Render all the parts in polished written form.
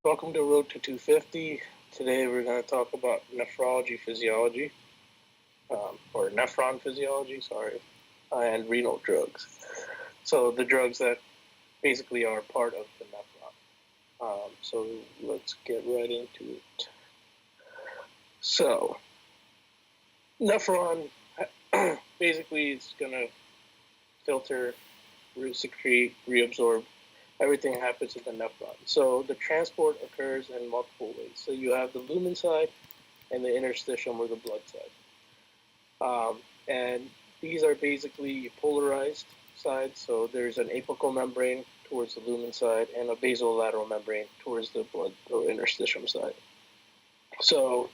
Welcome to Road to 250. Today we're going to talk about nephrology physiology, or nephron physiology, sorry, and renal drugs. So the drugs that basically are part of the nephron. So let's get right into it. So nephron basically is going to filter, secrete, reabsorb. Everything happens in the nephron. So the transport occurs in multiple ways. So you have the lumen side and the interstitium or the blood side. And these are basically polarized sides. So there's an apical membrane towards the lumen side and a basolateral membrane towards the blood or interstitium side. So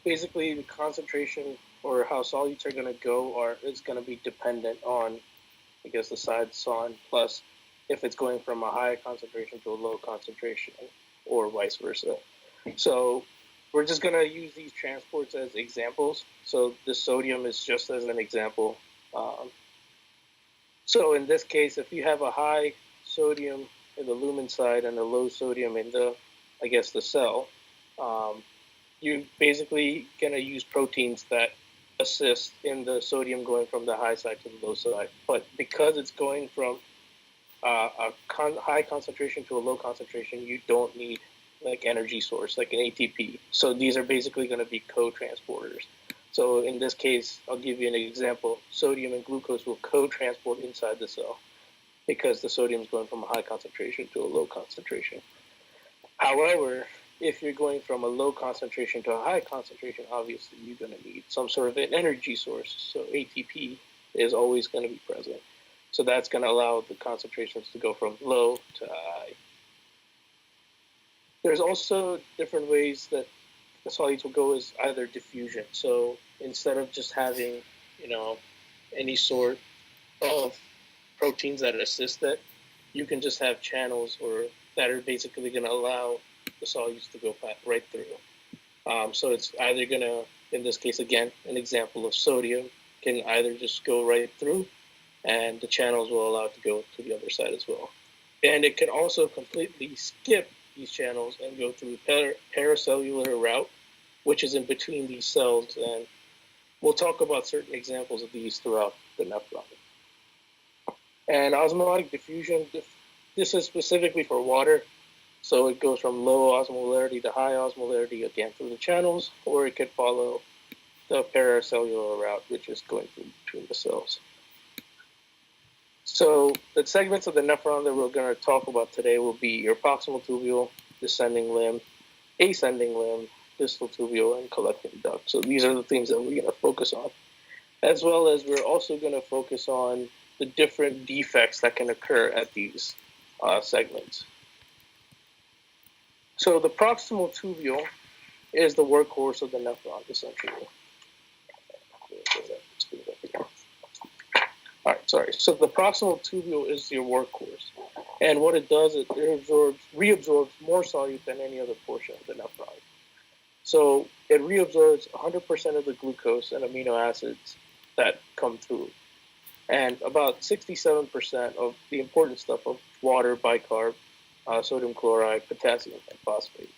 basically the concentration or how solutes are going to go is going to be dependent on, I guess, the side on, plus if it's going from a high concentration to a low concentration or vice versa. So we're just going to use these transports as examples. So the sodium is just as an example. So in this case, if you have a high sodium in the lumen side and a low sodium in the, I guess, the cell, you're basically going to use proteins that assist in the sodium going from the high side to the low side. But because it's going from high concentration to a low concentration, you don't need like energy source, like an ATP. So these are basically going to be co-transporters. So in this case, I'll give you an example. Sodium and glucose will co-transport inside the cell because the sodium is going from a high concentration to a low concentration. However, if you're going from a low concentration to a high concentration, obviously you're going to need some sort of an energy source. So ATP is always going to be present. So that's going to allow the concentrations to go from low to high. There's also different ways that the solutes will go is either diffusion. So instead of just having, any sort of proteins that assist that, you can just have channels or that are basically going to allow the solutes to go right through. So it's either going to, in this case, again, an example of sodium can either just go right through, and the channels will allow it to go to the other side as well. And it can also completely skip these channels and go through paracellular route, which is in between these cells. And we'll talk about certain examples of these throughout the nephron. And osmotic diffusion, this is specifically for water. So it goes from low osmolarity to high osmolarity, again, through the channels, or it could follow the paracellular route, which is going through between the cells. So the segments of the nephron that we're going to talk about today will be your proximal tubule, descending limb, ascending limb, distal tubule, and collecting duct. So these are the things that we're going to focus on, as well as we're also going to focus on the different defects that can occur at these segments. So the proximal tubule is the workhorse of the nephron, essentially. All right, sorry. So the proximal tubule is your workhorse. And what it does is it reabsorbs more solute than any other portion of the nephron. So it reabsorbs 100% of the glucose and amino acids that come through. And about 67% of the important stuff of water, bicarb, sodium chloride, potassium, and phosphate.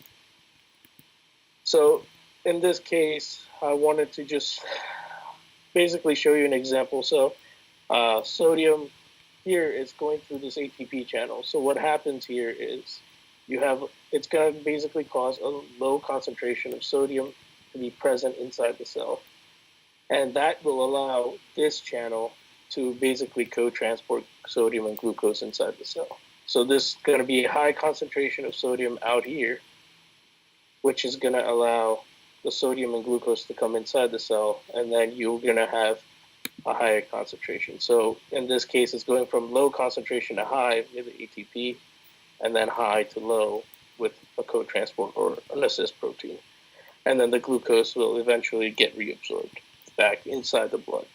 So in this case, I wanted to just basically show you an example. So sodium here is going through this ATP channel. So what happens here is it's going to basically cause a low concentration of sodium to be present inside the cell. And that will allow this channel to basically co-transport sodium and glucose inside the cell. So this is going to be a high concentration of sodium out here, which is going to allow the sodium and glucose to come inside the cell, and then you're going to have a higher concentration. So in this case, it's going from low concentration to high with the ATP, and then high to low with a co-transport or an assist protein. And then the glucose will eventually get reabsorbed back inside the blood.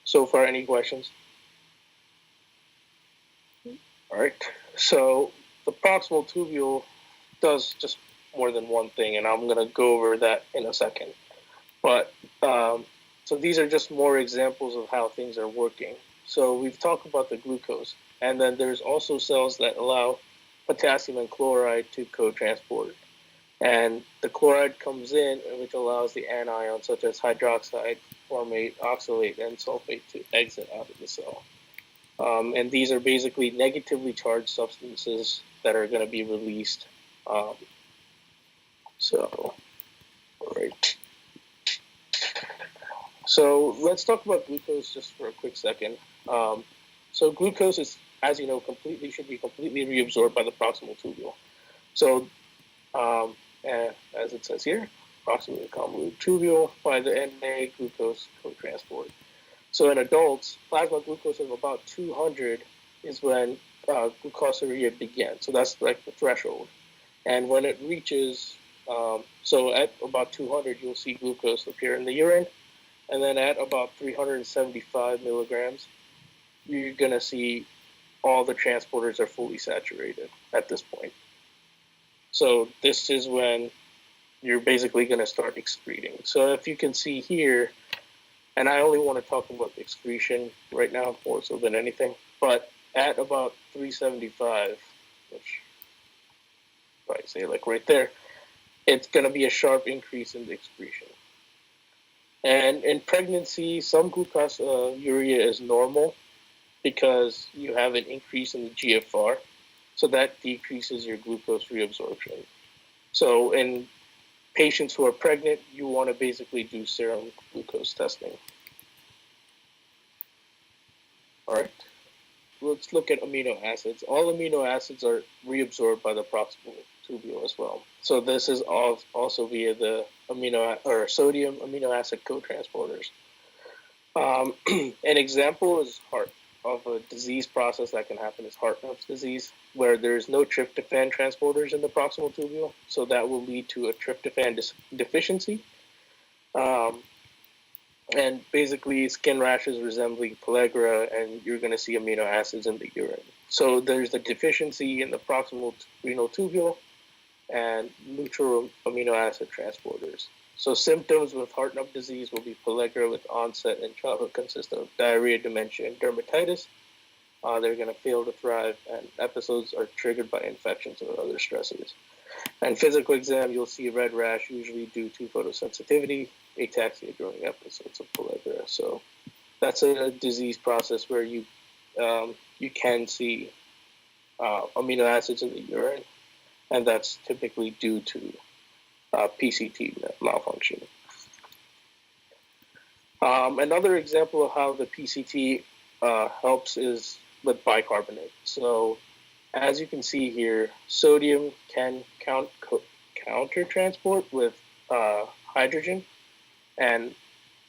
So far, any questions? All right. So the proximal tubule does just more than one thing, and I'm going to go over that in a second. But so these are just more examples of how things are working. So we've talked about the glucose, and then there's also cells that allow potassium and chloride to co-transport. And the chloride comes in, which allows the anions such as hydroxide, formate, oxalate, and sulfate to exit out of the cell. And these are basically negatively charged substances that are going to be released. All right. So let's talk about glucose just for a quick second. So glucose is, as you know, should be completely reabsorbed by the proximal tubule. So, as it says here, proximally convoluted tubule by the Na glucose co-transport. So in adults, plasma glucose of about 200 is when glucosuria begins. So that's like the threshold. And when it reaches, so at about 200, you'll see glucose appear in the urine. And then at about 375 milligrams, you're going to see all the transporters are fully saturated at this point. So this is when you're basically going to start excreting. So if you can see here, and I only want to talk about the excretion right now more so than anything, but at about 375, which if I say like right there, it's going to be a sharp increase in the excretion. And in pregnancy, some glucosuria is normal because you have an increase in the GFR, so that decreases your glucose reabsorption. So in patients who are pregnant, you want to basically do serum glucose testing. All right, let's look at amino acids. All amino acids are reabsorbed by the proximal tubule as well. So this is also via the sodium amino acid co-transporters. An example is of a disease process that can happen is Hartnupp's disease, where there's no tryptophan transporters in the proximal tubule, so that will lead to a tryptophan deficiency. And basically skin rashes resembling pellagra, and you're going to see amino acids in the urine. So there's the deficiency in the proximal renal tubule and neutral amino acid transporters. So symptoms with Hartnup disease will be pellagra with onset in childhood consist of diarrhea, dementia, and dermatitis. They're going to fail to thrive, and episodes are triggered by infections or other stressors. And physical exam, you'll see red rash, usually due to photosensitivity, ataxia during episodes of pellagra. So that's a disease process where you can see amino acids in the urine, and that's typically due to PCT malfunction. Another example of how the PCT helps is with bicarbonate. So as you can see here, sodium can counter transport with hydrogen, and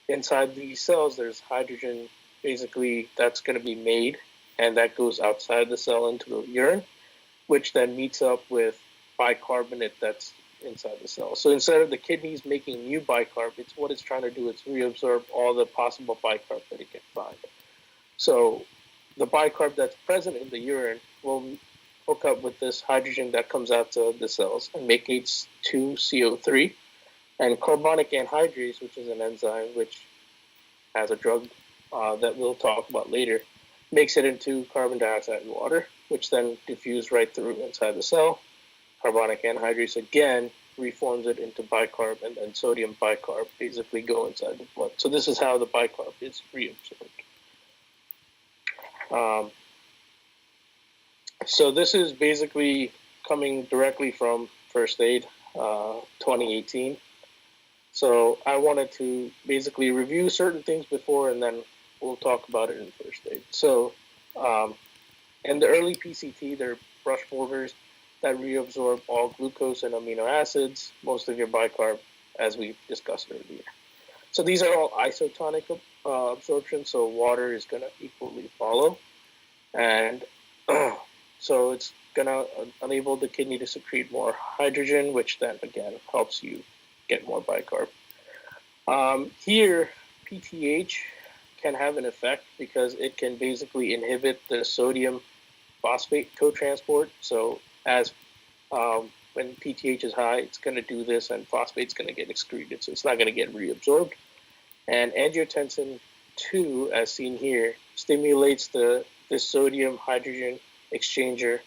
inside these cells there's hydrogen basically that's going to be made, and that goes outside the cell into the urine, which then meets up with bicarbonate that's inside the cell. So instead of the kidneys making new bicarb, what it's trying to do is reabsorb all the possible bicarb that it can find. So the bicarb that's present in the urine will hook up with this hydrogen that comes out to the cells and make H2CO3. And carbonic anhydrase, which is an enzyme which has a drug that we'll talk about later, makes it into carbon dioxide and water, which then diffuse right through inside the cell. Carbonic anhydrase again reforms it into bicarb, and then sodium bicarb basically go inside the blood. So this is how the bicarb is reabsorbed. So this is basically coming directly from First Aid 2018. So I wanted to basically review certain things before, and then we'll talk about it in First Aid. So in the early PCT, there are brush borders that reabsorb all glucose and amino acids, most of your bicarb, as we discussed earlier. So these are all isotonic absorption, so water is going to equally follow. And so it's going to enable the kidney to secrete more hydrogen, which then, again, helps you get more bicarb. Here, PTH can have an effect because it can basically inhibit the sodium phosphate co-transport. So as when PTH is high, it's going to do this, and phosphate's going to get excreted, so it's not going to get reabsorbed. And angiotensin 2, as seen here, stimulates the sodium hydrogen exchanger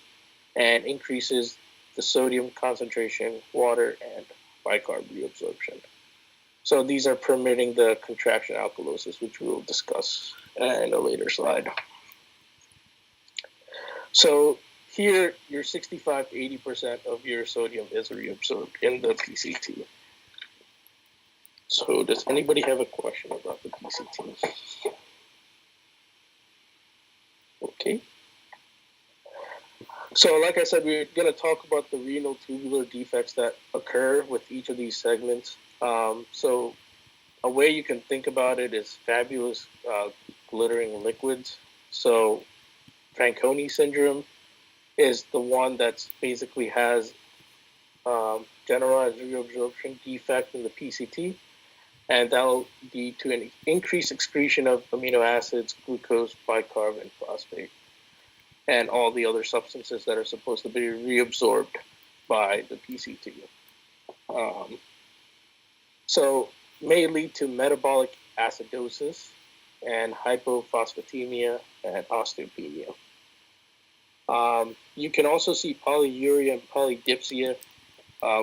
and increases the sodium concentration, water, and bicarb reabsorption. So these are permitting the contraction alkalosis, which we will discuss in a later slide. So here, your 65 to 80% of your sodium is reabsorbed in the PCT. So does anybody have a question about the PCT? Okay. So like I said, we're going to talk about the renal tubular defects that occur with each of these segments. So a way you can think about it is fabulous glittering liquids. So Fanconi syndrome is the one that's basically has generalized reabsorption defect in the PCT, and that will lead to an increased excretion of amino acids, glucose, bicarb, and phosphate, and all the other substances that are supposed to be reabsorbed by the PCT. So may lead to metabolic acidosis and hypophosphatemia and osteopenia. You can also see polyuria and polydipsia,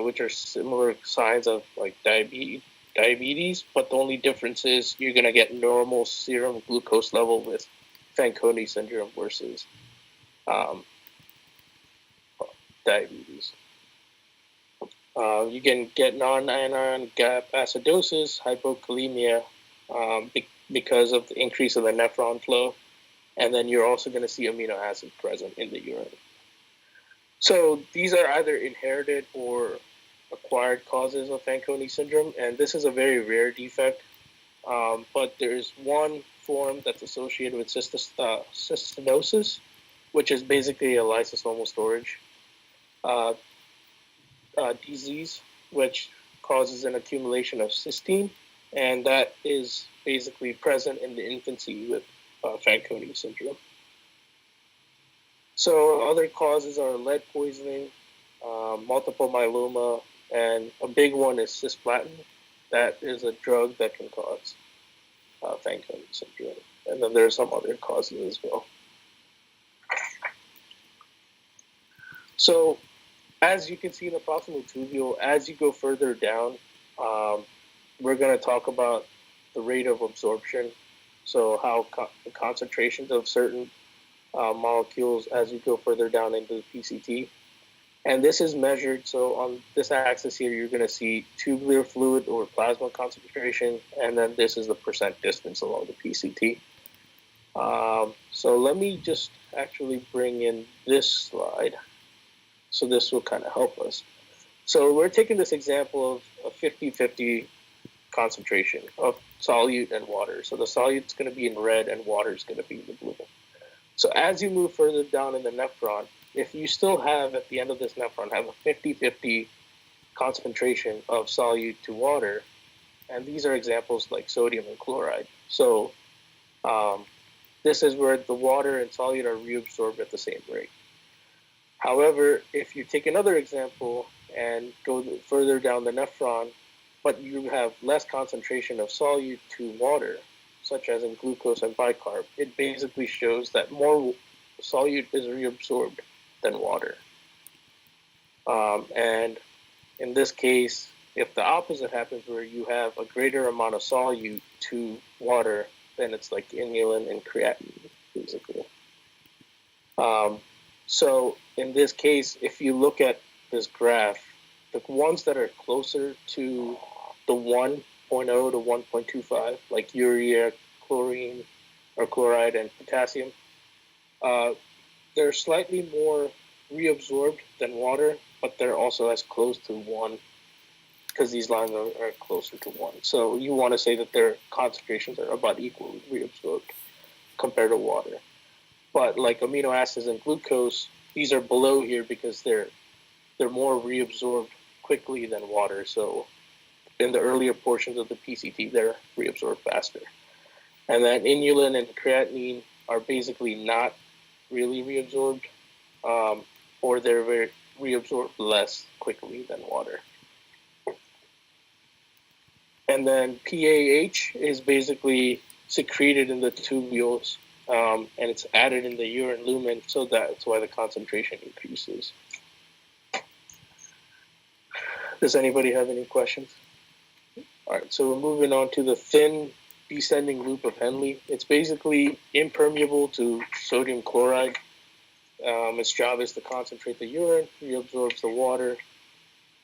which are similar signs of like diabetes, but the only difference is you're going to get normal serum glucose level with Fanconi syndrome versus diabetes. You can get non-anion gap acidosis, hypokalemia, because of the increase of the nephron flow, and then you're also going to see amino acid present in the urine. So these are either inherited or acquired causes of Fanconi syndrome, and this is a very rare defect, but there's one form that's associated with cystinosis, which is basically a lysosomal storage disease, which causes an accumulation of cysteine, and that is basically present in the infancy with Fanconi syndrome. So other causes are lead poisoning, multiple myeloma, and a big one is cisplatin. That is a drug that can cause Fanconi syndrome. And then there are some other causes as well. So as you can see in the proximal tubule, as you go further down, we're going to talk about the rate of absorption. So how the concentrations of certain molecules as you go further down into the PCT. And this is measured. So on this axis here, you're going to see tubular fluid or plasma concentration. And then this is the percent distance along the PCT. So let me just actually bring in this slide. So this will kind of help us. So we're taking this example of a 50-50 concentration of solute and water. So the solute's going to be in red and water is going to be in the blue. So as you move further down in the nephron, if you still have at the end of this nephron have a 50-50 concentration of solute to water, and these are examples like sodium and chloride. So this is where the water and solute are reabsorbed at the same rate. However, if you take another example and go further down the nephron, but you have less concentration of solute to water, such as in glucose and bicarb, it basically shows that more solute is reabsorbed than water. And in this case, if the opposite happens where you have a greater amount of solute to water, then it's like inulin and creatinine, basically. So in this case, if you look at this graph, the ones that are closer to the 1.0 to 1.25, like urea, chlorine, or chloride and potassium, they're slightly more reabsorbed than water, but they're also as close to 1 because these lines are closer to 1. So you want to say that their concentrations are about equally reabsorbed compared to water. But like amino acids and glucose, these are below here because they're more reabsorbed quickly than water. So in the earlier portions of the PCT, they're reabsorbed faster. And then inulin and creatinine are basically not really reabsorbed, or they're very reabsorbed less quickly than water. And then PAH is basically secreted in the tubules, and it's added in the urine lumen, so that's why the concentration increases. Does anybody have any questions? All right, so we're moving on to the thin descending loop of Henle. It's basically impermeable to sodium chloride. Its job is to concentrate the urine, reabsorbs the water,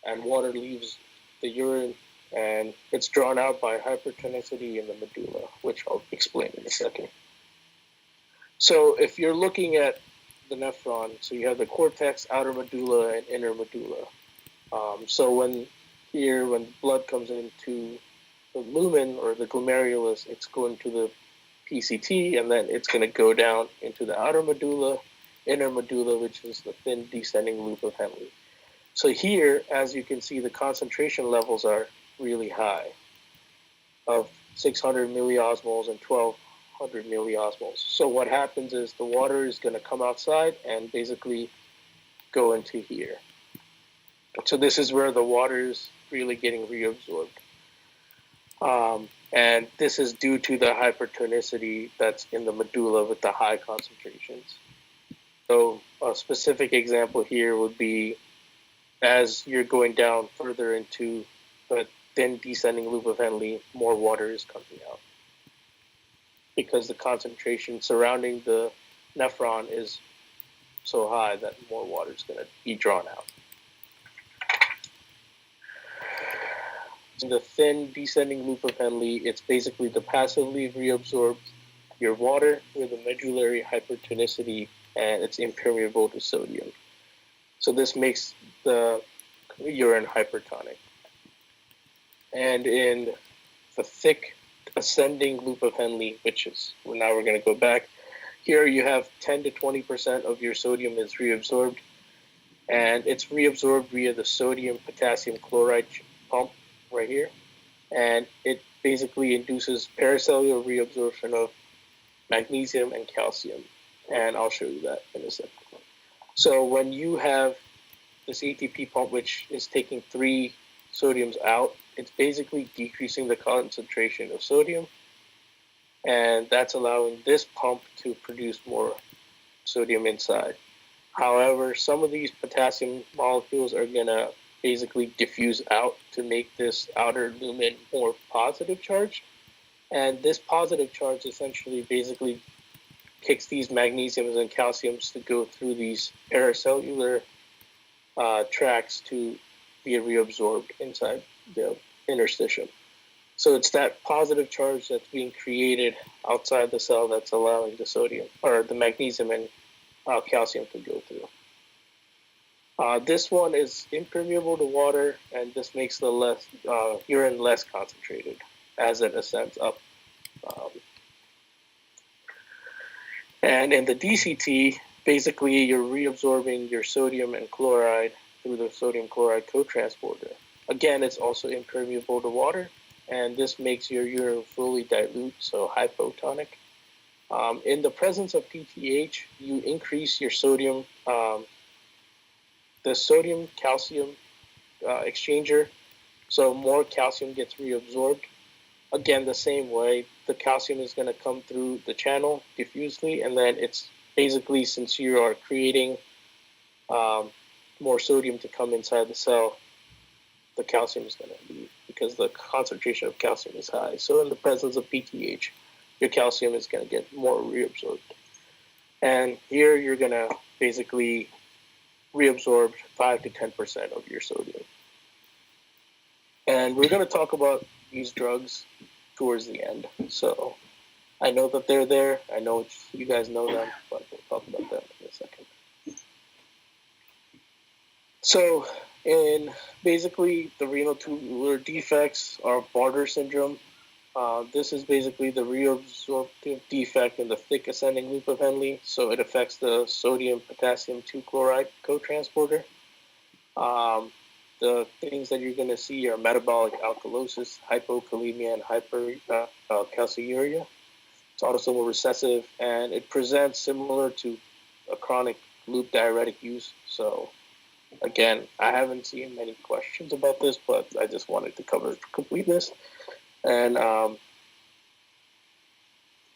and water leaves the urine, and it's drawn out by hypertonicity in the medulla, which I'll explain in a second. So if you're looking at the nephron, so you have the cortex, outer medulla, and inner medulla. So when blood comes into the lumen or the glomerulus, it's going to the PCT, and then it's going to go down into the outer medulla, inner medulla, which is the thin descending loop of Henle. So here, as you can see, the concentration levels are really high, of 600 milliosmoles and 1200 milliosmoles. So what happens is the water is going to come outside and basically go into here. So this is where the water is really getting reabsorbed. And this is due to the hypertonicity that's in the medulla with the high concentrations. So a specific example here would be as you're going down further into the thin descending loop of Henle, more water is coming out because the concentration surrounding the nephron is so high that more water is going to be drawn out. In the thin descending loop of Henle, it's basically to passively reabsorb your water with a medullary hypertonicity, and it's impermeable to sodium. So this makes the urine hypertonic. And in the thick ascending loop of Henle, which is, now we're going to go back, here you have 10 to 20% of your sodium is reabsorbed, and it's reabsorbed via the sodium-potassium chloride pump right here, and it basically induces paracellular reabsorption of magnesium and calcium, and I'll show you that in a second. So when you have this ATP pump, which is taking 3 sodiums out, it's basically decreasing the concentration of sodium, and that's allowing this pump to produce more sodium inside. However, some of these potassium molecules are going to basically diffuse out to make this outer lumen more positive charged, and this positive charge essentially basically kicks these magnesiums and calciums to go through these paracellular tracts to be reabsorbed inside the interstitium. So it's that positive charge that's being created outside the cell that's allowing the sodium or the magnesium and calcium to go through. This one is impermeable to water, and this makes the urine less concentrated as it ascends up. And in the DCT, basically you're reabsorbing your sodium and chloride through the sodium chloride cotransporter. Again, it's also impermeable to water, and this makes your urine fully dilute, so hypotonic. In the presence of PTH, you increase your sodium, the sodium-calcium exchanger, so more calcium gets reabsorbed. Again, the same way, the calcium is going to come through the channel diffusely, and then it's basically, since you are creating more sodium to come inside the cell, the calcium is going to leave because the concentration of calcium is high. So in the presence of PTH, your calcium is going to get more reabsorbed. And here you're going to basically reabsorb 5 to 10% of your sodium. And we're going to talk about these drugs towards the end. So I know that they're there. I know you guys know them, but we'll talk about them in a second. So in basically the renal tubular defects are Bartter syndrome. This is basically the reabsorptive defect in the thick ascending loop of Henle, so it affects the sodium-potassium 2-chloride cotransporter. The things that you're going to see are metabolic alkalosis, hypokalemia, and hypercalciuria. It's autosomal recessive, and it presents similar to a chronic loop diuretic use. So, again, I haven't seen many questions about this, but I just wanted to cover completeness. And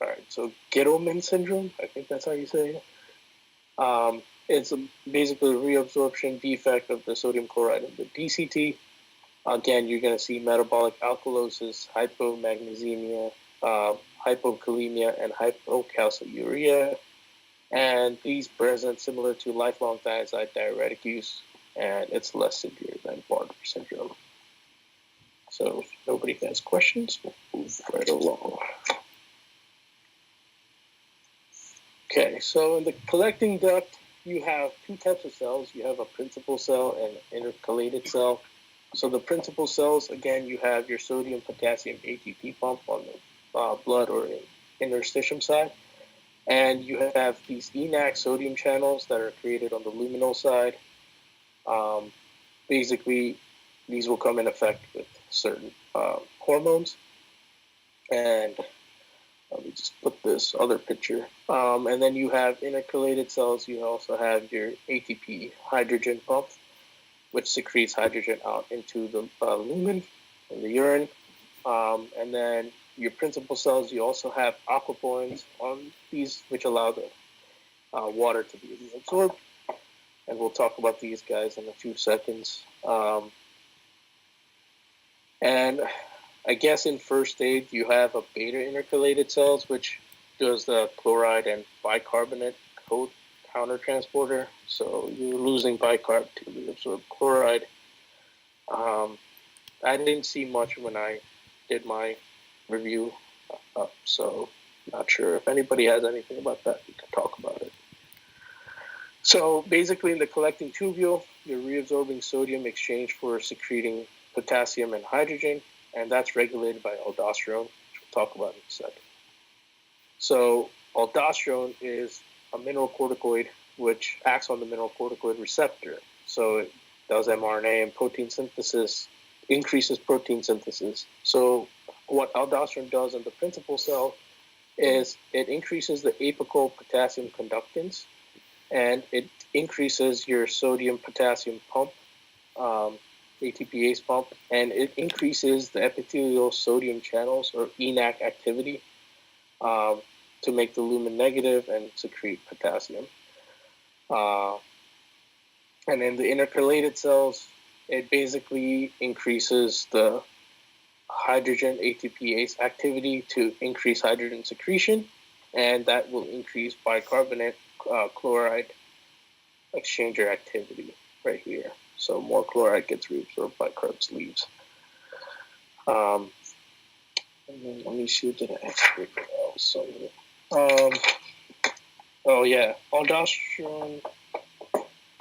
All right, so Gettleman syndrome, I think that's how you say it. It's basically a reabsorption defect of the sodium chloride in the DCT. Again, you're going to see metabolic alkalosis, hypomagnesemia, hypokalemia, and hypocalciuria. And these present similar to lifelong thiazide diuretic use, and it's less severe than Bartter syndrome. So if nobody has questions, we'll move right along. Okay, so in the collecting duct, you have two types of cells. You have a principal cell and intercalated cell. So the principal cells, again, you have your sodium, potassium, ATP pump on the blood or interstitium side. And you have these ENaC sodium channels that are created on the luminal side. Basically, these will come in effect with certain hormones. And let me just put this other picture. And then you have intercalated cells. You also have your ATP hydrogen pump, which secretes hydrogen out into the lumen in the urine. And then your principal cells, you also have aquaporins on these, which allow the water to be reabsorbed. And we'll talk about these guys in a few seconds. And I guess in first aid, you have a beta intercalated cells, which does the chloride and bicarbonate countertransporter. So you're losing bicarb to reabsorb chloride. I didn't see much when I did my review, so not sure if anybody has anything about that. We can talk about it. So basically, in the collecting tubule, you're reabsorbing sodium exchange for secreting potassium and hydrogen, and that's regulated by aldosterone, which we'll talk about in a second. So aldosterone is a mineralocorticoid which acts on the mineralocorticoid receptor. So it does mRNA and protein synthesis, increases protein synthesis. So what aldosterone does in the principal cell is it increases the apical potassium conductance, and it increases your sodium potassium pump, ATPase pump, and it increases the epithelial sodium channels or ENaC activity to make the lumen negative and secrete potassium. And in the intercalated cells, it basically increases the hydrogen ATPase activity to increase hydrogen secretion, and that will increase bicarbonate chloride exchanger activity right here. So more chloride gets reabsorbed, bicarbs leaves. And then let me see, did I actually else? Oh yeah, aldosterone,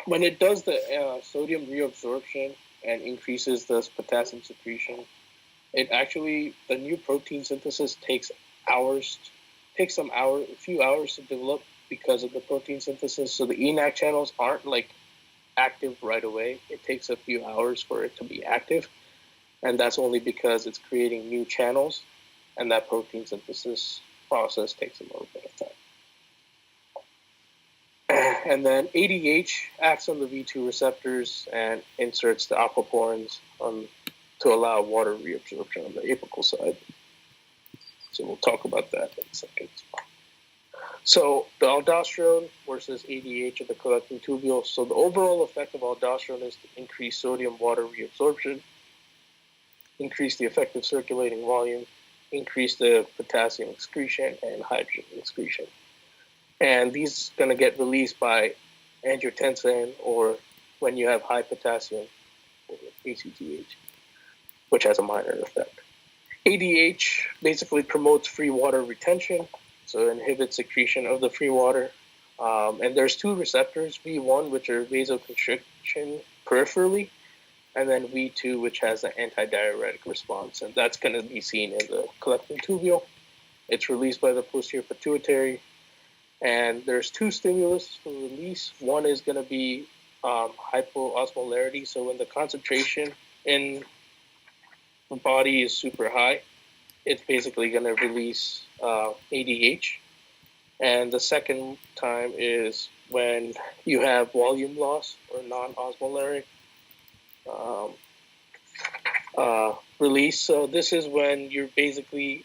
when it does the sodium reabsorption and increases this potassium secretion, it actually, the new protein synthesis takes hours, a few hours to develop because of the protein synthesis. So the ENaC channels aren't like active right away. It takes a few hours for it to be active. And that's only because it's creating new channels, and that protein synthesis process takes a little bit of time. And then ADH acts on the V2 receptors and inserts the aquaporins to allow water reabsorption on the apical side. So we'll talk about that in a second. So the aldosterone versus ADH of the collecting tubule. So the overall effect of aldosterone is to increase sodium water reabsorption, increase the effective circulating volume, increase the potassium excretion and hydrogen excretion. And these are going to get released by angiotensin or when you have high potassium, or ACTH, which has a minor effect. ADH basically promotes free water retention, so it inhibits secretion of the free water. And there's two receptors, V1, which are vasoconstriction peripherally, and then V2, which has an antidiuretic response. And that's going to be seen in the collecting tubule. It's released by the posterior pituitary. And there's two stimulus for release. One is going to be hypoosmolarity. So when the concentration in the body is super high, it's basically going to release ADH. And the second time is when you have volume loss or non-osmolarity release. So this is when you're basically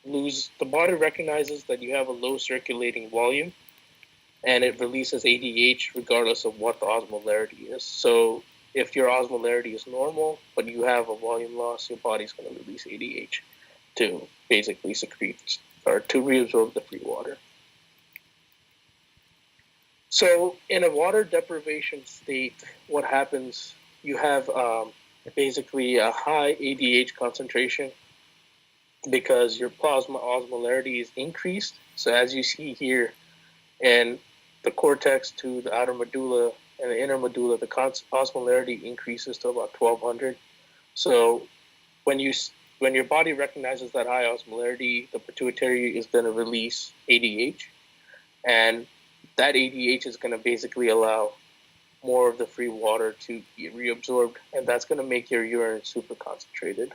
the body recognizes that you have a low circulating volume, and it releases ADH regardless of what the osmolarity is. So if your osmolarity is normal, but you have a volume loss, your body's going to release ADH to basically secrete or to reabsorb the free water. So in a water deprivation state, what happens, you have basically a high ADH concentration because your plasma osmolarity is increased. So as you see here, and the cortex to the outer medulla and the inner medulla, the osmolarity increases to about 1200. So when your body recognizes that high osmolarity, the pituitary is going to release ADH, and that ADH is going to basically allow more of the free water to be reabsorbed, and that's going to make your urine super concentrated.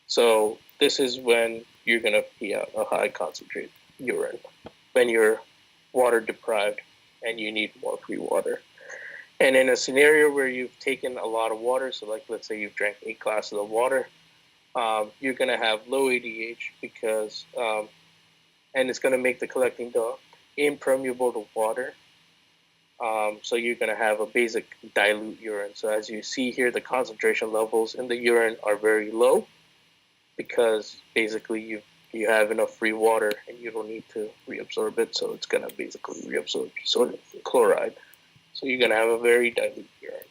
So this is when you're going to pee out a high concentrated urine, when you're water deprived and you need more free water. And in a scenario where you've taken a lot of water, so like let's say you've drank 8 glasses of water, you're going to have low ADH because, and it's going to make the collecting duct impermeable to water. So you're going to have a basic dilute urine. So as you see here, the concentration levels in the urine are very low because basically you have enough free water and you don't need to reabsorb it. So it's going to basically reabsorb sodium chloride. So you're going to have a very dilute urine.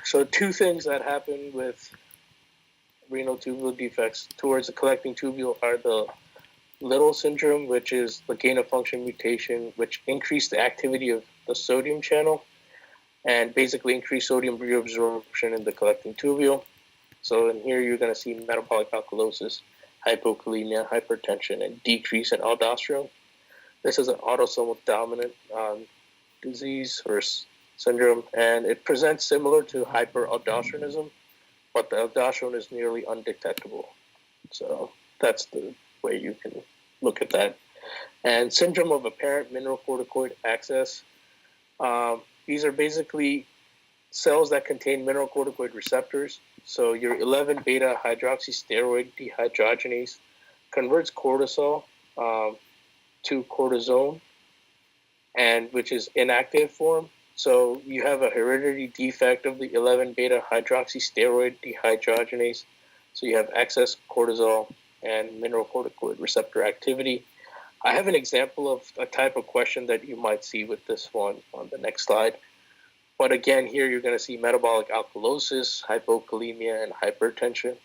So 2 things that happen with renal tubule defects towards the collecting tubule are the Little syndrome, which is the gain of function mutation, which increased the activity of the sodium channel and basically increased sodium reabsorption in the collecting tubule. So in here, you're going to see metabolic alkalosis, hypokalemia, hypertension, and decrease in aldosterone. This is an autosomal dominant disease or syndrome, and it presents similar to hyperaldosteronism, but the aldosterone is nearly undetectable. So that's the way you can look at that. And syndrome of apparent mineralocorticoid excess. These are basically cells that contain mineralocorticoid receptors. So your 11-beta hydroxysteroid dehydrogenase converts cortisol to cortisone, and which is inactive form. So you have a hereditary defect of the 11-beta hydroxysteroid dehydrogenase. So you have excess cortisol and mineralocorticoid receptor activity. I have an example of a type of question that you might see with this one on the next slide. But again, here you're going to see metabolic alkalosis, hypokalemia, and hypertension.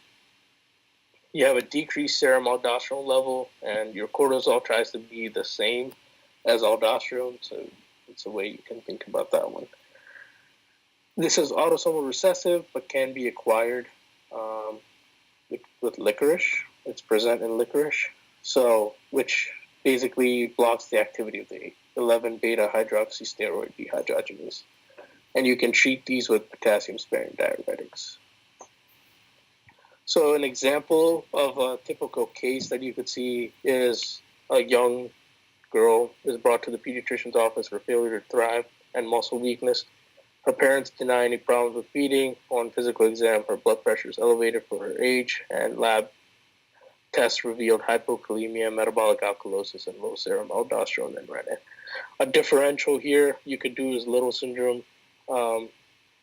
You have a decreased serum aldosterone level, and your cortisol tries to be the same as aldosterone, so it's a way you can think about that one. This is autosomal recessive, but can be acquired with licorice. It's present in licorice, so which basically blocks the activity of the 11-beta hydroxysteroid dehydrogenase. And you can treat these with potassium-sparing diuretics. So an example of a typical case that you could see is a young girl is brought to the pediatrician's office for failure to thrive and muscle weakness. Her parents deny any problems with feeding. On physical exam, her blood pressure is elevated for her age, and lab tests revealed hypokalemia, metabolic alkalosis, and low serum aldosterone and renin. A differential here you could do is Little syndrome,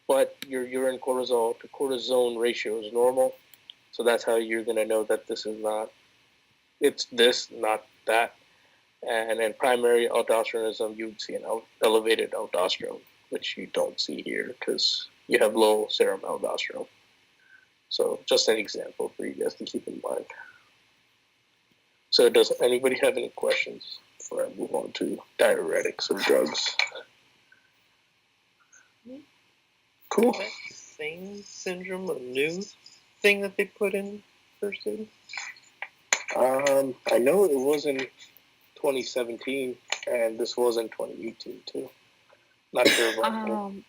but your urine cortisol to cortisone ratio is normal. So that's how you're going to know that this is not, it's this, not that. And in primary aldosteronism, you would see an elevated aldosterone, which you don't see here because you have low serum aldosterone. So just an example for you guys to keep in mind. So does anybody have any questions before I move on to diuretics or drugs? Cool. Same syndrome, a new thing that they put in first aid? I know it was in 2017, and this was in 2018 too. Not sure about that.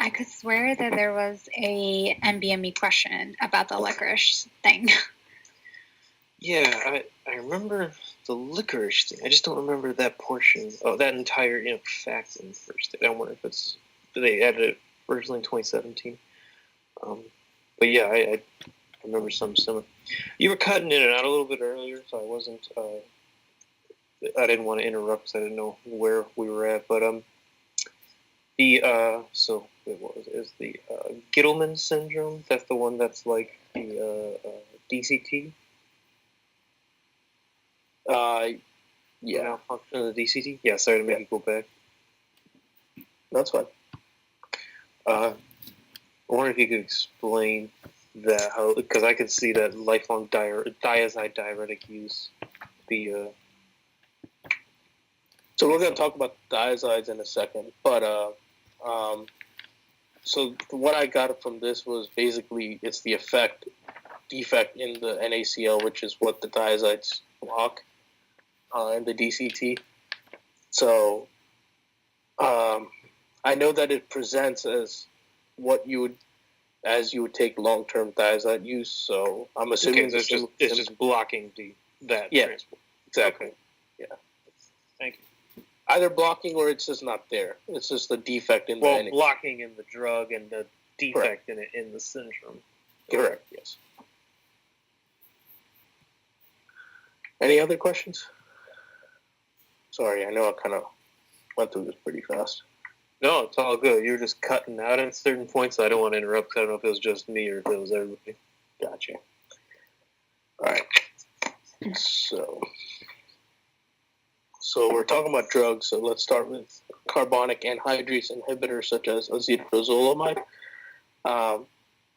I could swear that there was a NBME question about the licorice thing. Yeah, I remember the licorice thing. I just don't remember that portion. Oh, that entire fact in first aid. I wonder if it's, they added it originally in 2017. But yeah, I remember something similar. You were cutting in and out a little bit earlier, so I wasn't. I didn't want to interrupt because I didn't know where we were at. But so it is the Gittleman syndrome. That's the one that's like the DCT. Yeah, Malfunction of the DCT. Yeah, sorry to make you go back. that's fine. I wonder if you could explain that, how, because I could see that lifelong diazide diuretic use be. So we're going to talk about diazides in a second, but so what I got from this was basically it's the defect in the NaCl, which is what the diazides block in the DCT. So I know that it presents as what you would take long-term diazide use. So I'm assuming it's just blocking that transport. Exactly. Yeah. Thank you. Either blocking or it's just not there. It's just the defect in the blocking in the drug and the defect in the syndrome. Correct. Yes. Any other questions? Sorry, I know I kind of went through this pretty fast. No, it's all good. You're just cutting out at certain points, so I don't want to interrupt. I don't know if it was just me or if it was everybody. Gotcha. All right. So we're talking about drugs. So let's start with carbonic anhydrase inhibitors such as acetazolamide.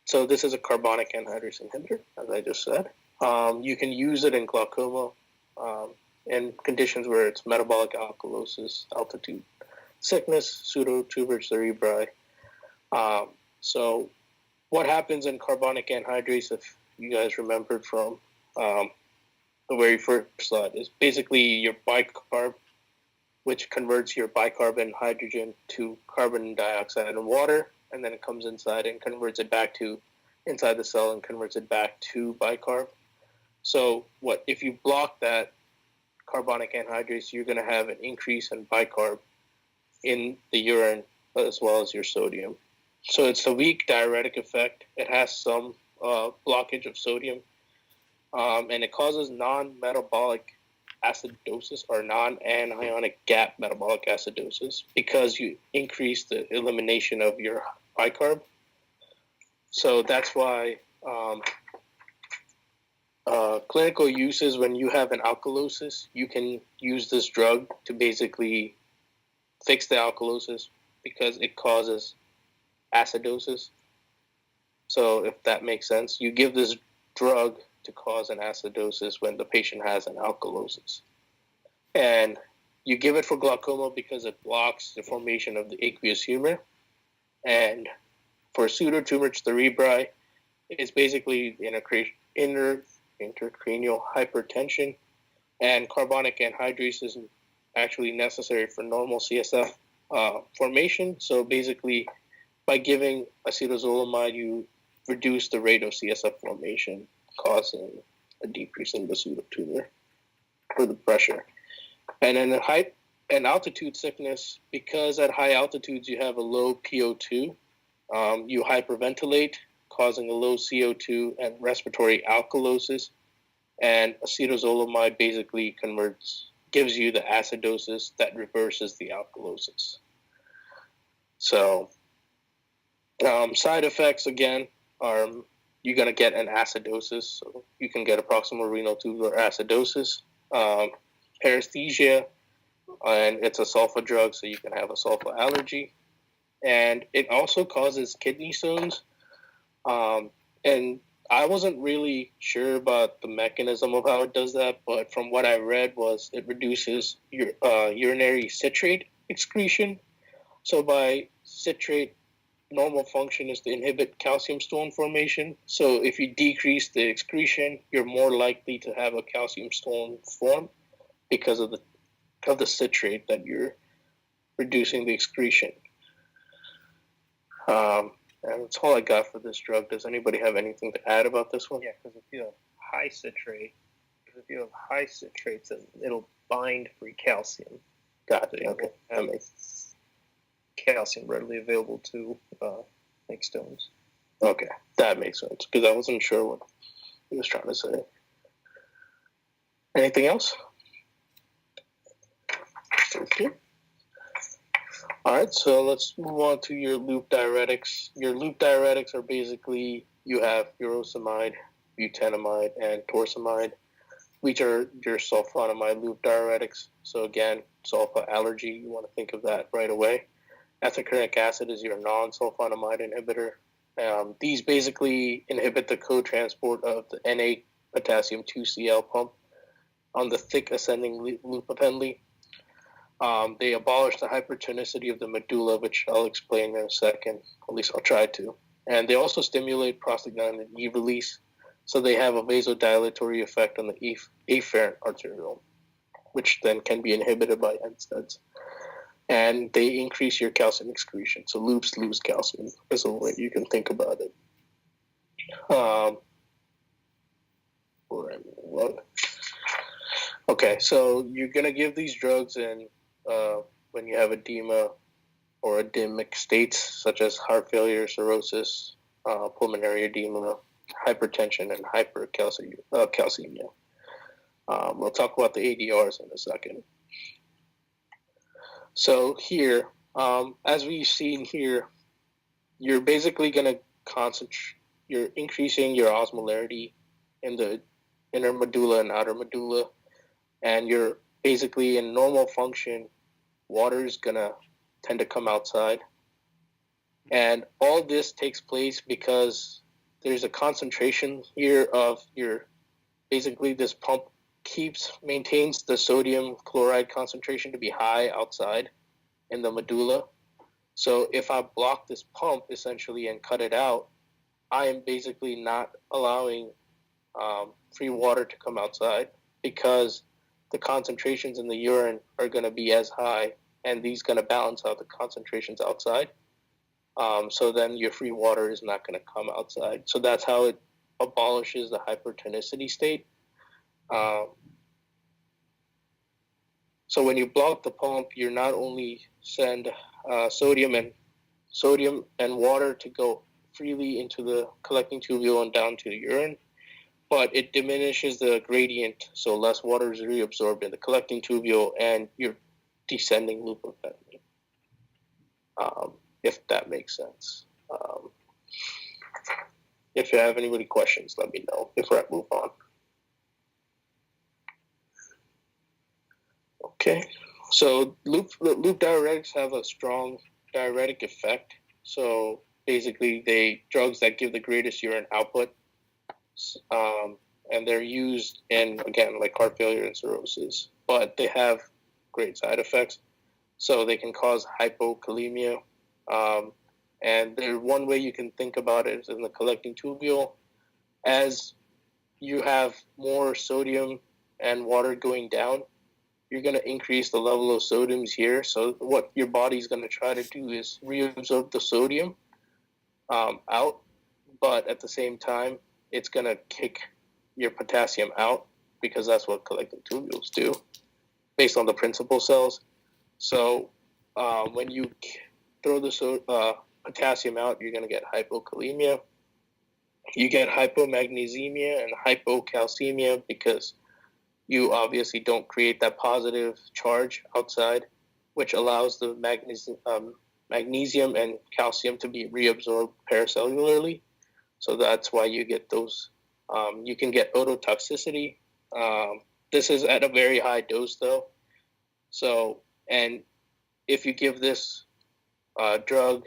So this is a carbonic anhydrase inhibitor, as I just said. You can use it in glaucoma in conditions where it's metabolic alkalosis, altitude sickness, pseudotuberous cerebri. So what happens in carbonic anhydrase, if you guys remembered from the very first slide, is basically your bicarb, which converts your bicarbon hydrogen to carbon dioxide and water, and then it comes inside and converts it back to inside the cell and converts it back to bicarb. So if you block that carbonic anhydrase, you're going to have an increase in bicarb in the urine as well as your sodium. So it's a weak diuretic effect. It has some blockage of sodium, and it causes non-metabolic acidosis or non-anionic gap metabolic acidosis because you increase the elimination of your bicarb. So that's why clinical uses, when you have an alkalosis, you can use this drug to basically fix the alkalosis because it causes acidosis. So if that makes sense, you give this drug to cause an acidosis when the patient has an alkalosis. And you give it for glaucoma because it blocks the formation of the aqueous humor. And for pseudotuberous cerebri, it's basically intracranial hypertension, and carbonic anhydrase is actually necessary for normal CSF formation. So basically, by giving acetazolamide, you reduce the rate of CSF formation, causing a decrease in the pseudotumor for the pressure. And in altitude sickness, because at high altitudes you have a low PO2, you hyperventilate, causing a low CO2 and respiratory alkalosis. And acetazolamide basically gives you the acidosis that reverses the alkalosis. So side effects, again, are you're going to get an acidosis. So you can get a proximal renal tubular acidosis, paresthesia, and it's a sulfa drug, so you can have a sulfa allergy. And it also causes kidney stones. And I wasn't really sure about the mechanism of how it does that, but from what I read was it reduces your urinary citrate excretion. So by citrate, normal function is to inhibit calcium stone formation. So if you decrease the excretion, you're more likely to have a calcium stone form because of the citrate that you're reducing the excretion. And that's all I got for this drug. Does anybody have anything to add about this one? Yeah, because if you have high citrates, then it'll bind free calcium. Got it. Okay. That makes calcium readily available to make stones. Okay, that makes sense because I wasn't sure what he was trying to say. Anything else? Okay. All right, so let's move on to your loop diuretics. Your loop diuretics are basically you have furosemide, butenamide, and torsemide, which are your sulfonamide loop diuretics. So again, sulfa allergy, you want to think of that right away. Ethacrynic acid is your non-sulfonamide inhibitor. These basically inhibit the co-transport of the Na potassium 2Cl pump on the thick ascending loop of Henle. They abolish the hypertonicity of the medulla, which I'll explain in a second. At least I'll try to. And they also stimulate prostaglandin E release, so they have a vasodilatory effect on the afferent arteriole, which then can be inhibited by NSAIDs. And they increase your calcium excretion. So loops lose calcium is a way you can think about it. Okay, so you're going to give these drugs when you have edema or edemic states such as heart failure, cirrhosis, pulmonary edema, hypertension, and hypercalcemia. We'll talk about the ADRs in a second. So here, as we've seen here, you're basically going to concentrate, you're increasing your osmolarity in the inner medulla and outer medulla, and you're basically in normal function, water is going to tend to come outside. And all this takes place because there's a concentration here of basically this pump maintains the sodium chloride concentration to be high outside in the medulla. So if I block this pump essentially and cut it out, I am basically not allowing free water to come outside because the concentrations in the urine are going to be as high, and these going to balance out the concentrations outside. So then your free water is not going to come outside. So that's how it abolishes the hypertonicity state. So when you block the pump, you're not only send sodium and water to go freely into the collecting tubule and down to the urine, but it diminishes the gradient, so less water is reabsorbed in the collecting tubule and your descending loop of Henle, if that makes sense. If you have any questions, let me know before I move on. Okay, so loop diuretics have a strong diuretic effect. So basically, drugs that give the greatest urine output, and they're used in, again, like heart failure and cirrhosis, but they have great side effects. So they can cause hypokalemia, and one way you can think about it is in the collecting tubule. As you have more sodium and water going down, you're going to increase the level of sodiums here. So what your body's going to try to do is reabsorb the sodium out, but at the same time, it's going to kick your potassium out because that's what collecting tubules do based on the principal cells. So when you throw the potassium out, you're going to get hypokalemia. You get hypomagnesemia and hypocalcemia because you obviously don't create that positive charge outside, which allows the magnesium and calcium to be reabsorbed paracellularly. So that's why you get those. You can get ototoxicity. This is at a very high dose, though. So, and if you give this drug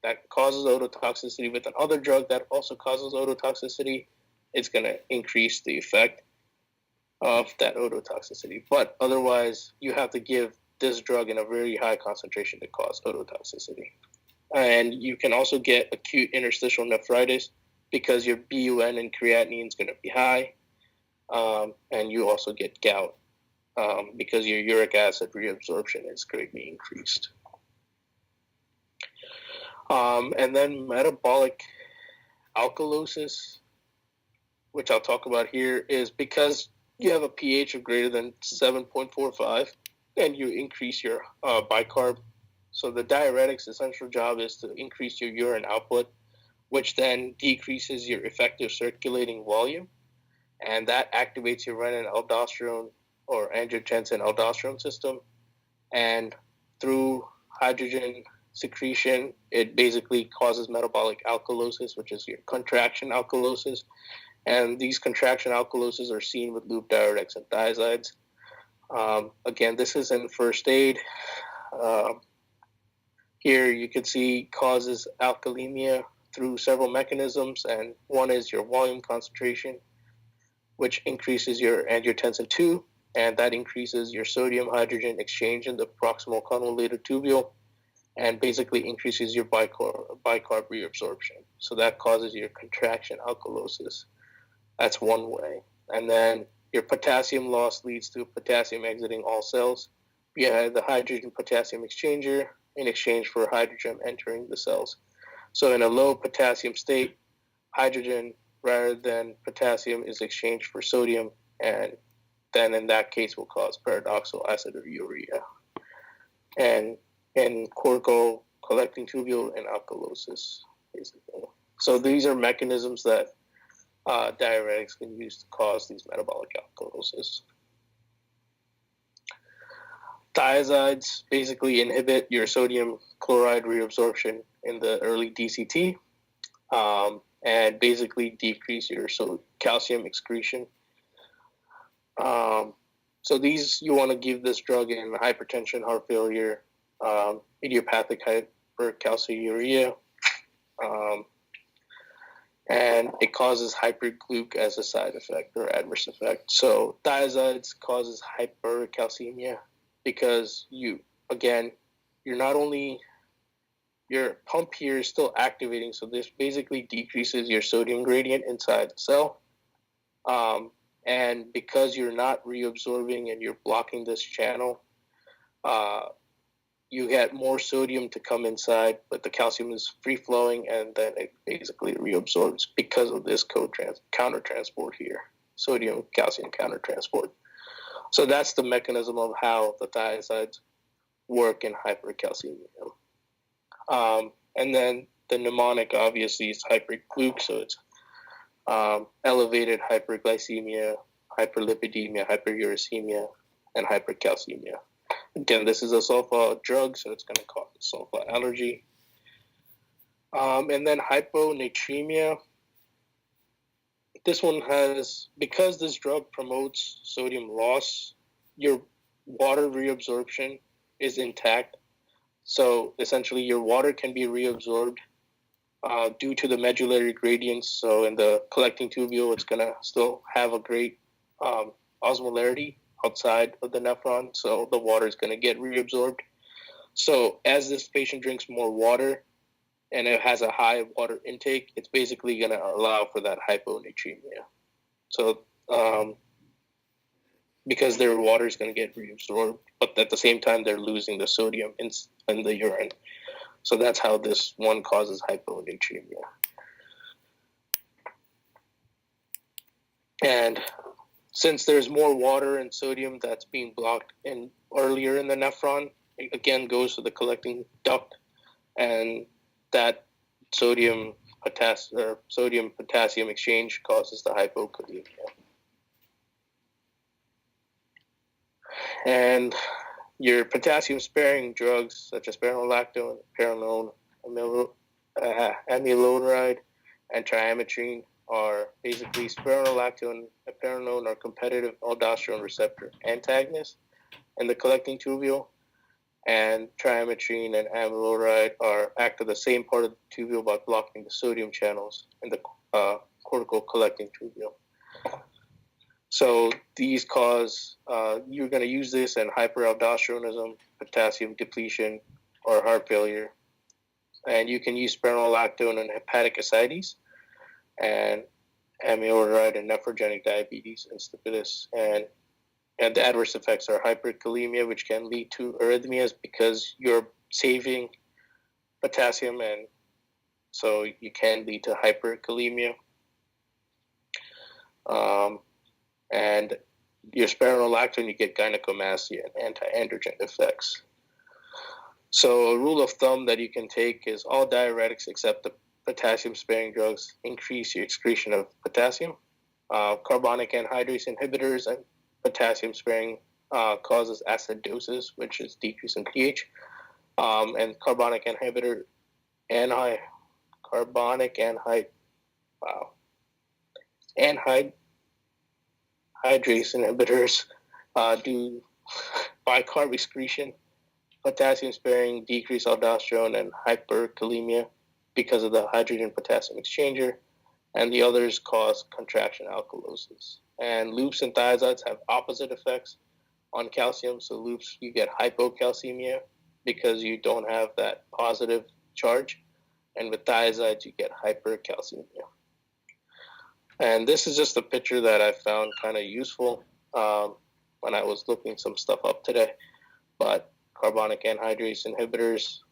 that causes ototoxicity with another drug that also causes ototoxicity, it's going to increase the effect of that ototoxicity. But otherwise, you have to give this drug in a very high concentration to cause ototoxicity. And you can also get acute interstitial nephritis because your BUN and creatinine is going to be high. And you also get gout because your uric acid reabsorption is greatly increased. And then metabolic alkalosis, which I'll talk about here, is because you have a pH of greater than 7.45 and you increase your bicarb. So the diuretic's essential job is to increase your urine output which then decreases your effective circulating volume, and that activates your renin-aldosterone or angiotensin-aldosterone system, and through hydrogen secretion, it basically causes metabolic alkalosis, which is your contraction alkalosis, and these contraction alkaloses are seen with loop diuretics and thiazides. Again, this is in first aid. Here you can see causes alkalemia through several mechanisms, and one is your volume concentration, which increases your angiotensin 2, and that increases your sodium-hydrogen exchange in the proximal convoluted tubule, and basically increases your bicarb reabsorption. So that causes your contraction alkalosis. That's one way. And then your potassium loss leads to potassium exiting all cells via the hydrogen-potassium exchanger in exchange for hydrogen entering the cells. So in a low potassium state, hydrogen rather than potassium is exchanged for sodium, and then in that case will cause paradoxical aciduria and cortical collecting tubule and alkalosis, basically. So these are mechanisms that diuretics can use to cause these metabolic alkalosis. Thiazides basically inhibit your sodium chloride reabsorption in the early DCT, and basically decrease your calcium excretion. So these, you want to give this drug in hypertension, heart failure, idiopathic hypercalciuria, and it causes hypergluc as a side effect or adverse effect. So thiazides causes hypercalcemia because you're not only, your pump here is still activating, so this basically decreases your sodium gradient inside the cell. And because you're not reabsorbing and you're blocking this channel, you get more sodium to come inside, but the calcium is free flowing, and then it basically reabsorbs because of this countertransport here, sodium calcium countertransport. So that's the mechanism of how the thiazides work in hypercalcemia. And then the mnemonic obviously is hypergluc, so it's elevated hyperglycemia, hyperlipidemia, hyperuricemia, and hypercalcemia. Again, this is a sulfa drug, so it's going to cause sulfa allergy. And then hyponatremia. This one has, because this drug promotes sodium loss, your water reabsorption is intact. So essentially your water can be reabsorbed due to the medullary gradients. So in the collecting tubule, it's going to still have a great osmolarity outside of the nephron, so the water is going to get reabsorbed. So as this patient drinks more water and it has a high water intake, it's basically going to allow for that hyponatremia. So because their water is going to get reabsorbed, but at the same time they're losing the sodium in the urine. So that's how this one causes hyponatremia. And since there's more water and sodium that's being blocked in earlier in the nephron, it again goes to the collecting duct, and that sodium potassium exchange causes the hypokalemia. And your potassium sparing drugs such as spironolactone, perinone, amyloidoride, and triametrine are basically spironolactone and perinone are competitive aldosterone receptor antagonists in the collecting tubule, and triametrine and amyloidoride act at the same part of the tubule by blocking the sodium channels in the cortical collecting tubule. So these cause, you're going to use this in hyperaldosteronism, potassium depletion, or heart failure. And you can use spironolactone in hepatic ascites, and amyloidoride and nephrogenic diabetes insipidus. And the adverse effects are hyperkalemia, which can lead to arrhythmias because you're saving potassium, and so you can lead to hyperkalemia. And your spironolactone, you get gynecomastia and anti-androgen effects. So a rule of thumb that you can take is all diuretics except the potassium-sparing drugs increase your excretion of potassium. Carbonic anhydrase inhibitors and potassium-sparing causes acidosis, which is decrease in pH. And carbonic anhydrase inhibitors do bicarb excretion, potassium-sparing decrease aldosterone and hyperkalemia because of the hydrogen-potassium exchanger, and the others cause contraction alkalosis. And loops and thiazides have opposite effects on calcium. So loops, you get hypocalcemia because you don't have that positive charge, and with thiazides, you get hypercalcemia. And this is just a picture that I found kind of useful when I was looking some stuff up today. But carbonic anhydrase inhibitors,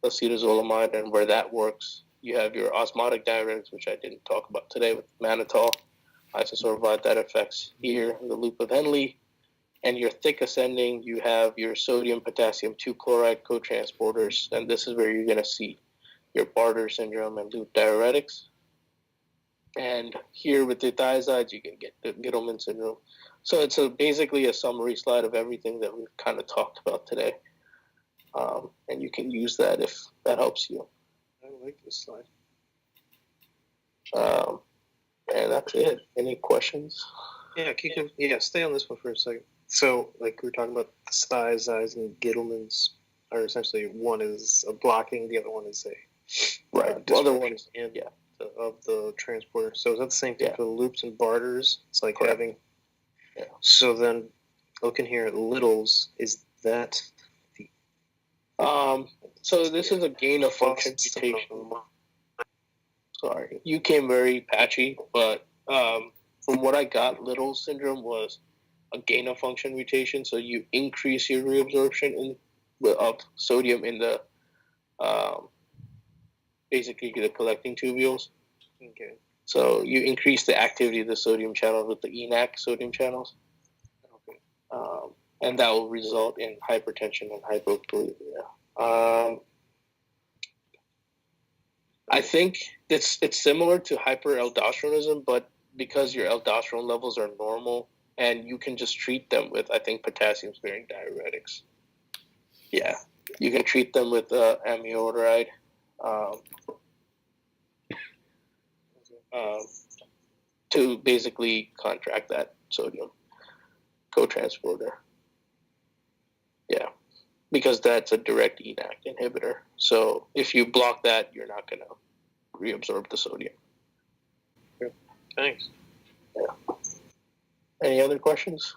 acetazolamide, and where that works, you have your osmotic diuretics, which I didn't talk about today with mannitol, isosorbide, that affects here in the loop of Henle. And your thick ascending, you have your sodium potassium 2-chloride cotransporters, and this is where you're going to see your Bartter syndrome and loop diuretics. And here with the thiazides, you can get the Gittleman syndrome. So it's basically a summary slide of everything that we've kind of talked about today. And you can use that if that helps you. I like this slide. And that's it. Any questions? Yeah, stay on this one for a second. So, like we were talking about, the thiazides and Gittleman's are essentially, one is a blocking, the other one is a Right. The other ones, of the transporter. So is that the same thing for the loops and Barters? It's like Correct. having. Yeah. So then, looking here at littles, is that the? So this is a gain of function mutation. Sorry, you came very patchy, but from what I got, Little syndrome was a gain of function mutation. So you increase your reabsorption of sodium in the basically the collecting tubules. Okay. So you increase the activity of the sodium channels with the ENaC sodium channels. Okay. And that will result in hypertension and hypokalemia. I think it's similar to hyperaldosteronism, but because your aldosterone levels are normal, and you can just treat them with, I think, potassium-sparing diuretics. Yeah, you can treat them with amiodaride to basically contract that sodium cotransporter. Yeah, because that's a direct ENaC inhibitor. So if you block that, you're not going to reabsorb the sodium. Thanks. Yeah. Any other questions?